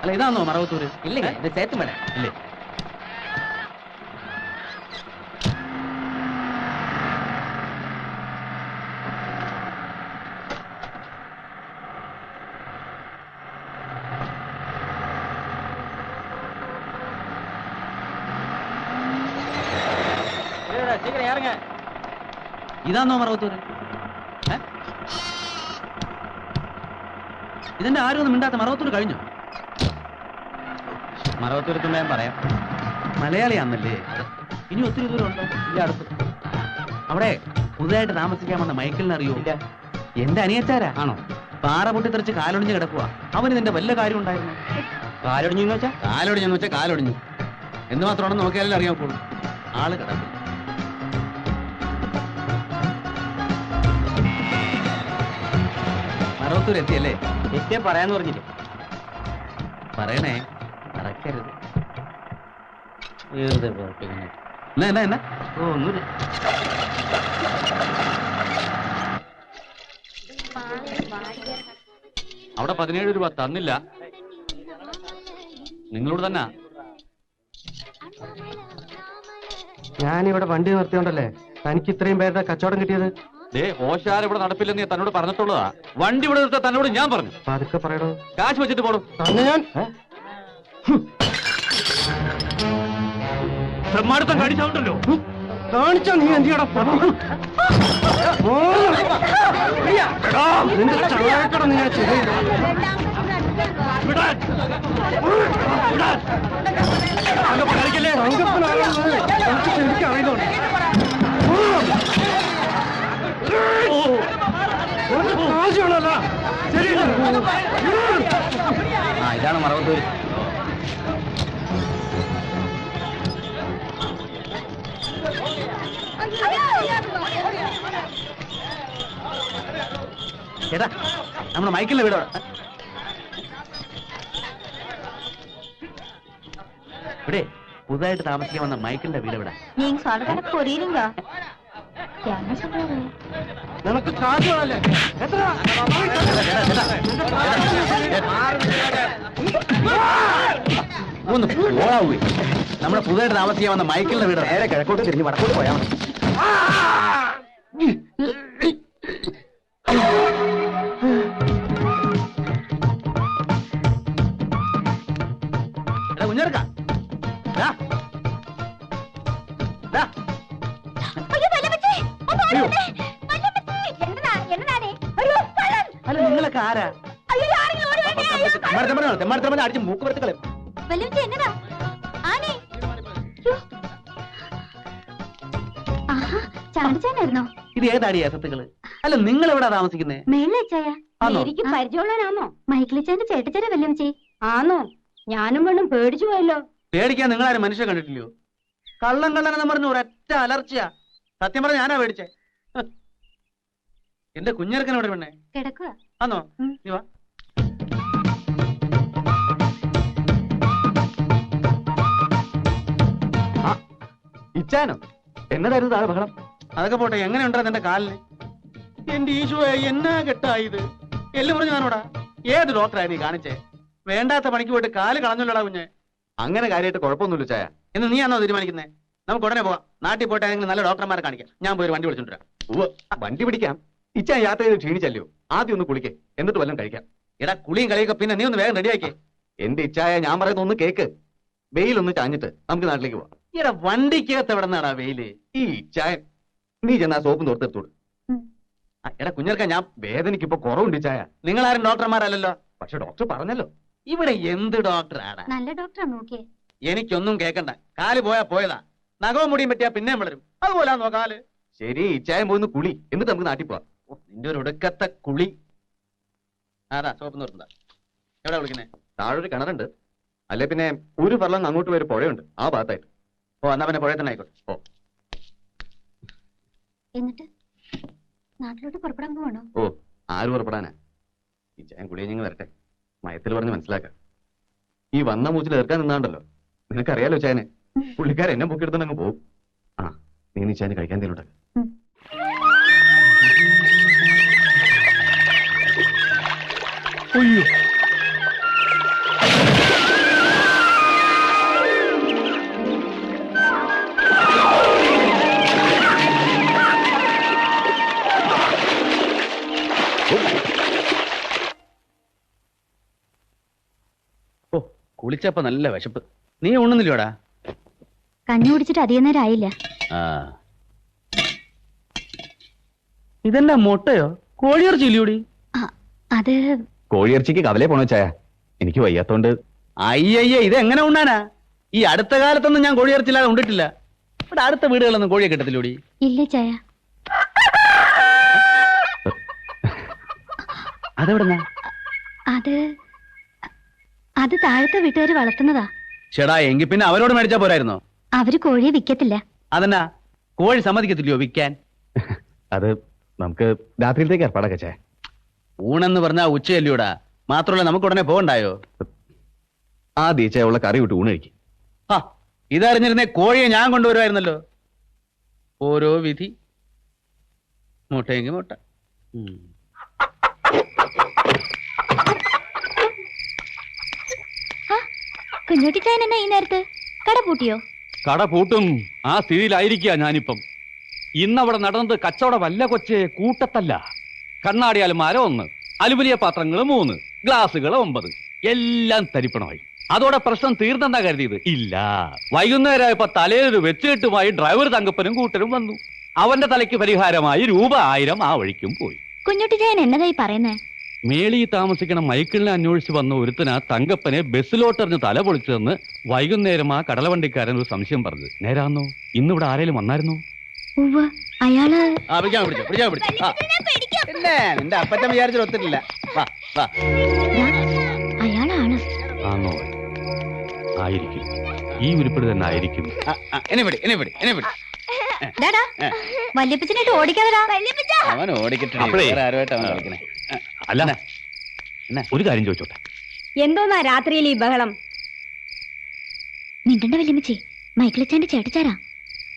അല്ല ഇതാണോ മറവത്തൂര്? ഇല്ല, ഇത് ചേത്തുമല. ഇല്ലേ? ഇതാണോ മറവത്തൂര്? ഇതിന്റെ ആരും ഒന്നും മിണ്ടാത്ത മറവത്തൂര് കഴിഞ്ഞു. മറവത്തൂരത്തുമ്പോ ഞാൻ പറയാം. മലയാളിയാന്നല്ലേ? ഇനി ഒത്തിരി ദൂരം ഉണ്ടോ? ഇല്ല, അടുത്ത്. അവിടെ പുതുതായിട്ട് താമസിക്കാൻ വന്ന മൈക്കിളിനെ അറിയോ? ഇല്ല. എന്റെ അനിയച്ചാരാ. ആണോ? പാറ പൊട്ടിത്തെറിച്ച് കാലൊടിഞ്ഞ് കിടക്കുക. അവന് നിന്റെ വല്ല കാര്യം ഉണ്ടായിരുന്നു? കാലൊടിഞ്ഞെന്ന് വെച്ചാ? കാലൊടിഞ്ഞെന്ന് വെച്ചാൽ കാലൊടിഞ്ഞു. എന്ത് മാത്രമാണെന്ന് നോക്കിയാലും അറിയാൻ പോലും. ആള് കിടക്കും. മറവത്തൂർ എത്തിയല്ലേ? എത്തിയാ പറയാന്ന് പറഞ്ഞില്ലേ? പറയണേ, മറക്കരുത്. എന്നാ എന്നാ എന്നാ? ഓ, ഒന്നുമില്ല. അവിടെ 17 രൂപ തന്നില്ല. നിങ്ങളോട് തന്നെ. ഞാനിവിടെ വണ്ടി നിർത്തിയോണ്ടല്ലേ തനിക്ക് ഇത്രയും പേരുടെ കച്ചവടം കിട്ടിയത്? ഓശാര ഇവിടെ നടപ്പില്ലെന്ന് തന്നോട് പറഞ്ഞിട്ടുള്ളതാ. വണ്ടി ഇവിടെ നിർത്താൻ തന്നോട് ഞാൻ പറഞ്ഞു. പതുക്കെ പറയടോ. കാശ് വെച്ചിട്ട് പോടും. തന്നെ ഞാൻ ബ്രഹ്മാടുത്തം കാണിച്ചോണ്ടല്ലോ. കാണിച്ചാ നീ എന്തിയാടാ? നിന്റെ ചായക്കട നീ എനിക്കറിയുന്നുണ്ട്. ഇതാണ് മറവത്തൂര്. ചേട്ടാ, നമ്മുടെ മൈക്കിളിന്റെ വീട് ഇവിടെ പുതുതായിട്ട് താമസിക്കാൻ വന്ന മൈക്കിളിന്റെ വീട് ഇവിടെ. നിനക്ക് കാശുകളല്ലേ? ഒന്ന് പോയി. നമ്മുടെ പുതുതായിട്ട് താമസിക്കാൻ വന്ന മൈക്കിളിന്റെ വീട് നേരെ കിഴക്കോട്ട് തിരിഞ്ഞ് വടക്കോട്ട് പോയാൽ മതി. കുഞ്ഞെടുക്ക അല്ല, നിങ്ങളൊക്കെ ആരാ? തെമ്മാടത്തമ്മ അടിച്ച് മൂക്ക് വരത്ത് കളയും. ഇത് ഏതാടി അസത്തുകള്? അല്ല, നിങ്ങൾ എവിടാ താമസിക്കുന്നേ? മേളിലേക്ക് പരിചയമുള്ളവനാണോ? മൈക്കിളിച്ചാന്റെ ചേട്ടച്ചേര വല്യമ്മച്ചി ആണോ? ഞാനും വേണം പേടിച്ചു പോയല്ലോ. പേടിക്കാൻ നിങ്ങളാരും മനുഷ്യ കണ്ടിട്ടില്ലയോ? കള്ളം കള്ളനെന്ന് പറഞ്ഞ ഒരൊറ്റ അലർച്ചയാ. സത്യം പറഞ്ഞ ഞാനാ പേടിച്ചേ. എന്റെ കുഞ്ഞിറക്കനോട് പെണ്ണേ കിടക്കുക ആന്നോ? നീ വാ. ഇച്ചാനോ? എന്നതായിരുന്നു താഴെ ബഹളം? അതൊക്കെ പോട്ടെ, എങ്ങനെ ഉണ്ടാ നിന്റെ കാലിന്? എന്റെ ഈശോയെ, എന്നാ കെട്ടായത്? എല്ലാം പറഞ്ഞു ഞാനോടാ. ഏത് ഡോക്ടറായി നീ കാണിച്ചേ? വേണ്ടാത്ത പണിക്ക് പോയിട്ട് കാല് കളഞ്ഞല്ലോടാ കുഞ്ഞെ. അങ്ങനെ കാര്യമായിട്ട് കുഴപ്പമൊന്നുമില്ല ചായ. എന്ന് നീയാണോ തീരുമാനിക്കുന്നേ? നമുക്ക് ഉടനെ പോവാം. നാട്ടിൽ പോയിട്ട് ഏതെങ്കിലും നല്ല ഡോക്ടർമാരെ കാണിക്കാം. ഞാൻ പോയി വണ്ടി വിളിച്ചോണ്ടിരാം. വണ്ടി പിടിക്കാം. ഇച്ചാൻ യാത്ര ചെയ്ത് ക്ഷീണിച്ചല്ലോ. ആദ്യം ഒന്ന് കുളിക്കേ, എന്നിട്ട് വല്ലതും കഴിക്കാം. എടാ, കുളിയും കളിയൊക്കെ പിന്നെ നീ ഒന്ന് വേഗം റെഡിയാക്കേ. എന്റെ ഇച്ചായ ഞാൻ പറയുന്ന ഒന്ന് കേക്ക്. വെയിലൊന്ന് ചാഞ്ഞിട്ട് നമുക്ക് നാട്ടിലേക്ക് പോവാം. എടാ, വണ്ടിക്കകത്ത് എവിടെ നിന്നാടാ വെയില്? ഈ ഇച്ചായ നീ ചെന്നാ സോപ്പും തോർത്തെടുത്തോട്. എടാ കുഞ്ഞർക്ക, ഞാൻ വേദനയ്ക്ക് ഇപ്പൊ കുറവുണ്ട് ഇച്ചായ. നിങ്ങളാരും ഡോക്ടർമാരല്ലോ. പക്ഷെ ഡോക്ടർ പറഞ്ഞല്ലോ. ഇവിടെ എന്ത് ഡോക്ടറാടാ? നല്ല ഡോക്ടറാ നോക്കിയേ. എനിക്കൊന്നും കേക്കണ്ട. കാല് പോയാ പോയതാ. നഖവും മുടിയും പറ്റിയാ പിന്നെയും വളരും. അതുപോലാന്നോ കാല്? ശരി, ഇച്ചായം പോയിന്ന് കുളി, എന്നിട്ട് നമുക്ക് നാട്ടിൽ പോവാം. നിന്റെ ഒരു ഒടുക്കത്തെ കുളി. ആരാ സോപ്പ് നിർത്തുന്ന? എവിടെ വിളിക്കുന്നേ? താഴൊരു കിണറുണ്ട്. അല്ലെ പിന്നെ ഒരു പറളം അങ്ങോട്ട് വരെ പുഴയുണ്ട്, ആ ഭാഗത്തായിട്ട്. ഓ, എന്നാ പിന്നെ പുഴ തന്നെ ആയിക്കോട്ടെ. ഓ, എന്നിട്ട് നാട്ടിലോട്ട് പുറപ്പെടാൻ പോവാണോ? ഓ, ആര് പുറപ്പെടാനാ? ഇച്ചായം കുളിയഞ്ഞ് വരട്ടെ, മയത്തിൽ പറഞ്ഞ് മനസ്സിലാക്കാം. ഈ വന്ന മൂച്ചിൽ ഏർക്കാൻ നിന്നാണ്ടല്ലോ, നിനക്കറിയാലോ ചായനെ. പുള്ളിക്കാരൻ എന്നെ പൊക്കിയെടുത്തങ്ങ് പോകും. ആ, നീ ചായന് കഴിക്കാൻ തരുന്നുണ്ടല്ലോ. അയ്യോ, കുളിച്ചപ്പോ നല്ല വിശപ്പ്. നീ ഉണ്ണുന്നില്ലോടാ? കഞ്ഞി കുടിച്ചിട്ട് അധികം നേരം ആയില്ല. ഇതെന്നാ മുട്ടയോ കോഴിയിറച്ചി ഇല്ലയോടി? അത് കോഴിയിറച്ചിക്ക് കവലേ പോണോ ചായ? എനിക്ക് വയ്യാത്തോണ്ട്. അയ്യയ്യേ, ഇതെങ്ങനെ ഉണ്ണാനാ? ഈ അടുത്ത കാലത്തൊന്നും ഞാൻ കോഴിയിറച്ചില്ലാതെ ഉണ്ടിട്ടില്ല. ഇവിടെ അടുത്ത വീടുകളൊന്നും കോഴിയെ കിട്ടത്തില്ലോടി? ഇല്ല ചായ. അതെവിടെന്നാ? അത് താഴത്തെ വീട്ടുകാര് വളർത്തുന്നതാ. ചേടാ, എങ്കിൽ പിന്നെ അവരോട് മേടിച്ചാ പോരായിരുന്നോ? അവര് കോഴിയെ വിൽക്കത്തില്ല. അതെന്നാ, കോഴി സമ്മതിക്കത്തില്ലയോ വിൽക്കാൻ? അത് നമുക്ക് രാത്രിയിലത്തേക്ക് ഏർപ്പാടൊക്കെ ചായ. ഊണെന്ന് പറഞ്ഞാ ഉച്ചയല്ലയോടാ? മാത്രമല്ല നമുക്ക് ഉടനെ പോകണ്ടായോ? ആദ്യ ചായ കറി വിട്ട് ഊണ് കഴിക്കും. ആ, ഇതറിഞ്ഞിരുന്നേ കോഴിയെ ഞാൻ കൊണ്ടുവരുമായിരുന്നല്ലോ. ഓരോ വിധി. മുട്ടയെങ്കിൽ മുട്ട. കുഞ്ഞുട്ടിച്ചായൻ എന്നാ ഈ നേരത്ത്? കട പൂട്ടിയോ? കട പൂട്ടും ആ സ്ഥിതിയിലായിരിക്കുക ഞാനിപ്പം. ഇന്നവിടെ നടന്നത് കച്ചവടമല്ല കൊച്ചേ, കൂട്ടത്തല്ല. കണ്ണാടി അലമാര 1, അലുമിനിയ പാത്രങ്ങൾ 3, ഗ്ലാസുകൾ 9, എല്ലാം തരിപ്പണമായി. അതോടെ പ്രശ്നം തീർന്നെന്നാ കരുതിയത്? ഇല്ല. വൈകുന്നേരമായപ്പോ തലയിലൊരു വെച്ചുകെട്ടുമായി ഡ്രൈവർ തങ്കപ്പനും കൂട്ടരും വന്നു. അവന്റെ തലയ്ക്ക് പരിഹാരമായി രൂപ 1000 ആ വഴിക്കും പോയി. കുഞ്ഞുട്ടിച്ചായൻ എന്നതായി പറയുന്നേ? മേളി താമസിക്കണ മൈക്കിളിനെ അന്വേഷിച്ച് വന്ന ഒരുത്തനാ തങ്കപ്പനെ ബസ്സിലോട്ടെറിഞ്ഞ് തല പൊളിച്ചതെന്ന് വൈകുന്നേരം ആ കടലവണ്ടിക്കാരൻ ഒരു സംശയം പറഞ്ഞു. നേരാന്നോ? ഇന്നിവിടെ ആരേലും വന്നായിരുന്നോ? അയാള് നിന്റെ അപ്പച്ചൻ വിചാരിച്ചിട്ട് ഒത്തിട്ടില്ല. അയാളാണ്. ആന്നോ? ആയിരിക്കും. ഈ ഉരുപ്പിടി തന്നെ ആയിരിക്കും. വല്യപ്പച്ചനായിട്ട് ഓടിക്കാതടാ. അവൻ ഓടിക്കട്ടെ. ആരുമായിട്ട് അവൻ കളിക്കണേ? അല്ല, ഒരു കാര്യം ചോദിച്ചോട്ടെ. എന്തോന്നാ രാത്രിയിൽ ഈ ബഹളം? മിണ്ടണ്ട വല്യമ്മച്ചി, മൈക്കിളിച്ചാന്റെ ചേട്ടച്ചാരാ.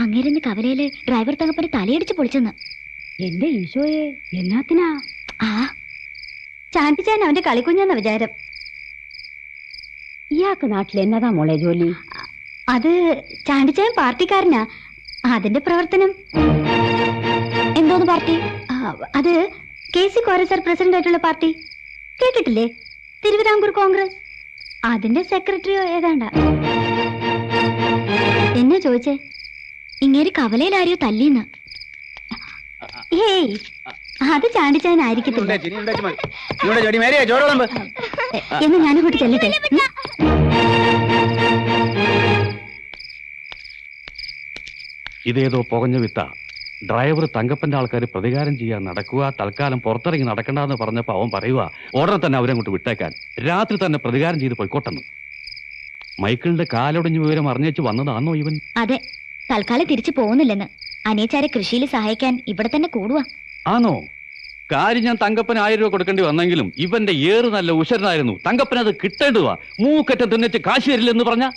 അങ്ങേരുന്ന് കവലയില് ഡ്രൈവർ തങ്കപ്പന് തലയടിച്ച് പൊളിച്ചെന്ന്. എന്റെ ഈശോയെ, എന്നാത്തിനാ? ചാണ്ടിച്ചാൻ അവന്റെ കളിക്കുഞ്ഞെന്ന വിചാരം. ഇയാൾക്ക് നാട്ടിൽ എന്നതാ മോളെ ജോലി? അത് ചാണ്ടിച്ചാൻ പാർട്ടിക്കാരനാ. അതിന്റെ പ്രവർത്തനം. എന്തോന്ന് പാർട്ടി? അത് KC കോരസർ പ്രസിഡന്റ് ആയിട്ടുള്ള പാർട്ടി കേട്ടിട്ടില്ലേ? തിരുവിതാംകൂർ കോൺഗ്രസ്. അതിന്റെ സെക്രട്ടറിയോ ഏതാണ്ട. എന്നെ ചോദിച്ചേ? ഇങ്ങേര് കവലയിൽ ആരെയോ തല്ലിന്ന്. ഏയ്, അത് ചാണ്ടിച്ചാനായിരിക്കത്തില്ല എന്ന് ഞാനിങ്ങോട്ട് ചെല്ലട്ടെ. ഇതേതോ പുകഞ്ഞ വിത്ത. ഡ്രൈവർ തങ്കപ്പന്റെ ആൾക്കാർ പ്രതികാരം ചെയ്യാൻ നടക്കുക, തൽക്കാലം പുറത്തിറങ്ങി നടക്കണ്ടെന്ന് പറഞ്ഞപ്പോ അവൻ പറയുക ഉടനെ തന്നെ അവരങ്ങോട്ട് വിട്ടേക്കാൻ, രാത്രി തന്നെ പ്രതികാരം ചെയ്ത് പോയിക്കോട്ടെന്ന്. മൈക്കിളിന്റെ കാലൊടിഞ്ഞ വിവരം അറിഞ്ഞേച്ച് വന്നതാണോ ഇവൻ? അതെ, തൽക്കാലം തിരിച്ചു പോകുന്നില്ലെന്ന്. അനിയച്ചാരെ കൃഷിയിൽ സഹായിക്കാൻ ഇവിടെ തന്നെ കൂടുക. ആണോ? കാര്യം ഞാൻ തങ്കപ്പന് 1000 രൂപ കൊടുക്കേണ്ടി വന്നെങ്കിലും ഇവന്റെ ഏറ് നല്ല ഉശരനായിരുന്നു. തങ്കപ്പന് അത് കിട്ടേണ്ടതാ. മൂക്കറ്റ തിന്നിച്ച് കാശ് തരില്ലെന്ന് പറഞ്ഞ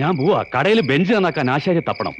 ഞാൻ പോവാ. കടയിൽ ബെഞ്ച് നന്നാക്കാൻ ആശാരി തപ്പണം.